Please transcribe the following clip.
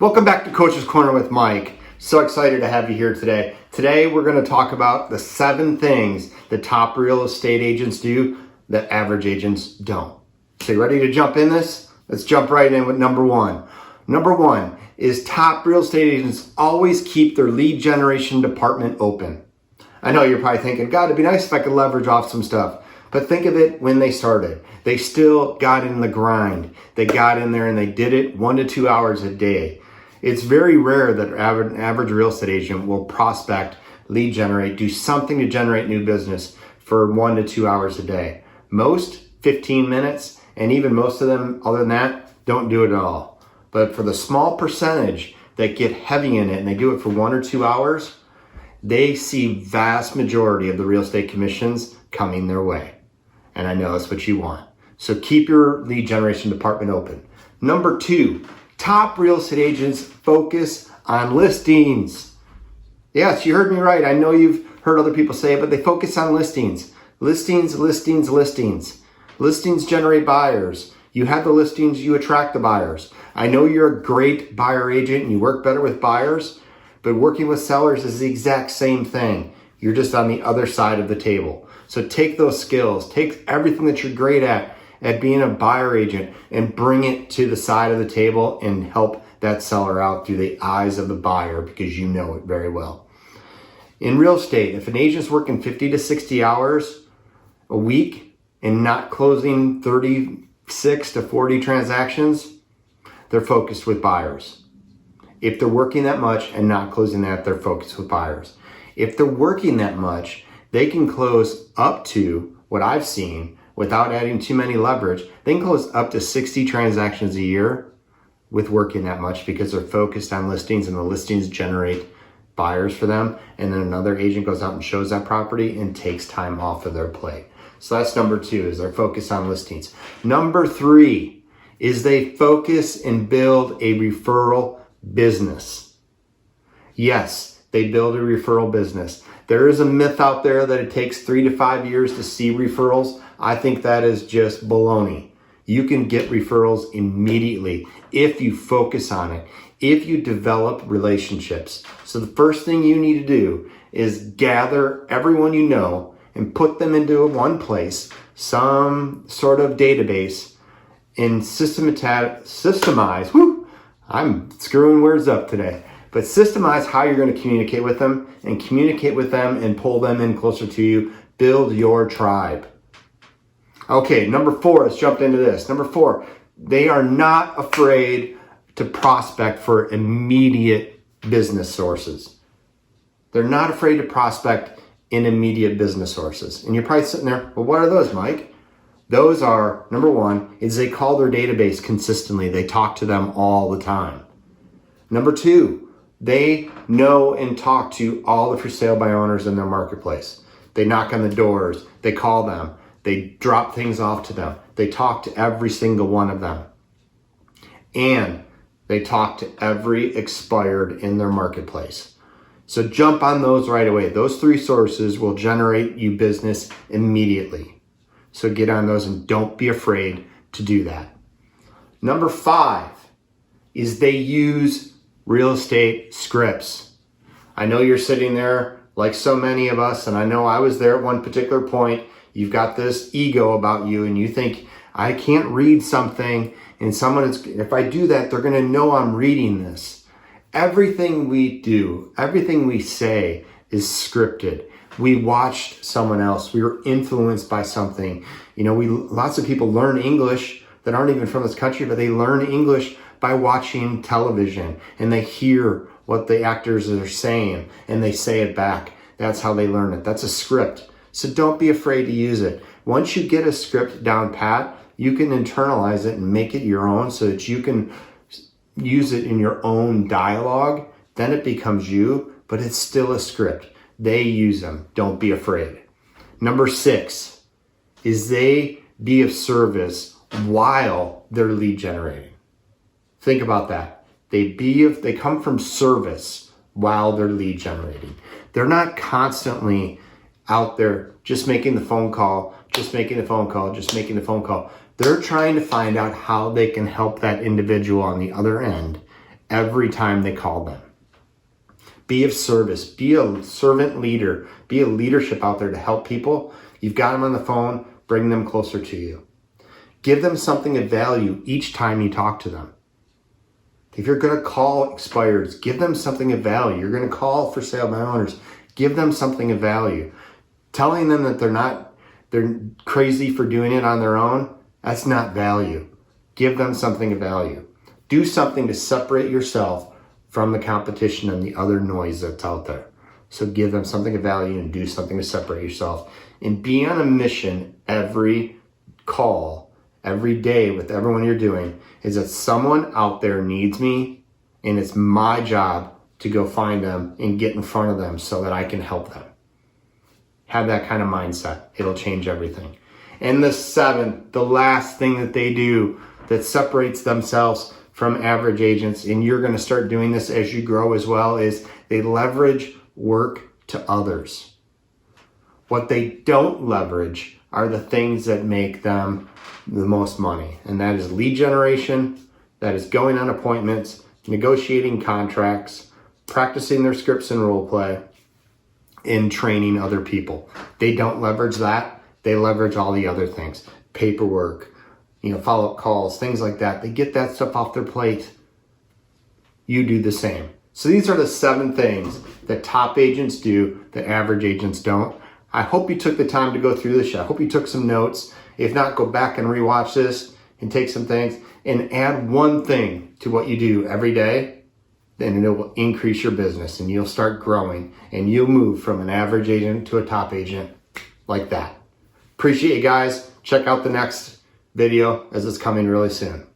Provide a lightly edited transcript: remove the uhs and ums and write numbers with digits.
Welcome back to Coach's Corner with Mike. So excited to have you here today. Today we're going to talk about the 7 things that top real estate agents do that average agents don't. So you ready to jump in this? Let's jump right in with number 1. Number 1 is top real estate agents always keep their lead generation department open. I know you're probably thinking, God, it'd be nice if I could leverage off some stuff. But think of it when they started. They still got in the grind. They got in there and they did it 1 to 2 hours a day. It's very rare that an average real estate agent will prospect, lead generate, do something to generate new business for 1 to 2 hours a day. Most 15 minutes, and even most of them, other than that, don't do it at all. But for the small percentage that get heavy in it and they do it for 1 or 2 hours, they see vast majority of the real estate commissions coming their way. And I know that's what you want. So keep your lead generation department open. Number 2, top real estate agents focus on listings. Yes, you heard me right. I know you've heard other people say it, but they focus on listings. Listings, listings, listings. Listings generate buyers. You have the listings, you attract the buyers. I know you're a great buyer agent and you work better with buyers, but working with sellers is the exact same thing. You're just on the other side of the table. So take those skills, take everything that you're great at being a buyer agent, and bring it to the side of the table and help that seller out through the eyes of the buyer because you know it very well. In real estate, if an agent's working 50 to 60 hours a week and not closing 36 to 40 transactions, they're focused with buyers. If they're working that much and not closing that, they're focused with buyers. If they're working that much, they can close up to, what I've seen, without adding too many leverage, they can close up to 60 transactions a year with working that much because they're focused on listings and the listings generate buyers for them. And then another agent goes out and shows that property and takes time off of their plate. So that's number 2, is they're focused on listings. Number 3 is they focus and build a referral business. Yes, they build a referral business. There is a myth out there that it takes 3 to 5 years to see referrals. I think that is just baloney. You can get referrals immediately if you focus on it, if you develop relationships. So the first thing you need to do is gather everyone you know and put them into one place, some sort of database, and systemize. I'm screwing words up today. But systemize how you're going to communicate with them and pull them in closer to you. Build your tribe. Okay, number 4, let's jump into this. Number 4, they are not afraid to prospect for immediate business sources. They're not afraid to prospect in immediate business sources. And you're probably sitting there, well, what are those, Mike? Those are, number 1, is they call their database consistently. They talk to them all the time. Number 2, they know and talk to all the for sale by owners in their marketplace. They knock on the doors. They call them. They drop things off to them. They talk to every single one of them. And they talk to every expired in their marketplace. So jump on those right away. Those 3 sources will generate you business immediately. So get on those and don't be afraid to do that. Number 5 is they use real estate scripts. I know you're sitting there like so many of us, and I know I was there at one particular point. You've got this ego about you and you think, I can't read something and if I do that, they're going to know I'm reading this. Everything we do, everything we say is scripted. We watched someone else. We were influenced by something. You know, lots of people learn English that aren't even from this country, but they learn English by watching television and they hear what the actors are saying and they say it back. That's how they learn it. That's a script. So don't be afraid to use it. Once you get a script down pat, you can internalize it and make it your own so that you can use it in your own dialogue. Then it becomes you, but it's still a script. They use them. Don't be afraid. Number 6 is they be of service while they're lead generating. Think about that. They come from service while they're lead generating. They're not constantly out there just making the phone call, just making the phone call, just making the phone call. They're trying to find out how they can help that individual on the other end every time they call them. Be of service. Be a servant leader. Be a leadership out there to help people. You've got them on the phone. Bring them closer to you. Give them something of value each time you talk to them. If you're going to call expireds, give them something of value. You're going to call for sale by owners. Give them something of value. Telling them that they're crazy for doing it on their own, that's not value. Give them something of value. Do something to separate yourself from the competition and the other noise that's out there. So give them something of value and do something to separate yourself. And be on a mission every call, every day with everyone you're doing, is that someone out there needs me, and it's my job to go find them and get in front of them so that I can help them. Have that kind of mindset. It'll change everything. And the seventh, the last thing that they do that separates themselves from average agents, and you're going to start doing this as you grow as well, is they leverage work to others. What they don't leverage are the things that make them the most money. And that is lead generation, that is going on appointments, negotiating contracts, practicing their scripts and role play, and training other people. They don't leverage that. They leverage all the other things. Paperwork, follow-up calls, things like that. They get that stuff off their plate. You do the same. So these are the 7 things that top agents do that average agents don't. I hope you took the time to go through this. I hope you took some notes. If not, go back and rewatch this and take some things and add one thing to what you do every day. Then it will increase your business and you'll start growing and you'll move from an average agent to a top agent like that. Appreciate you guys. Check out the next video as it's coming really soon.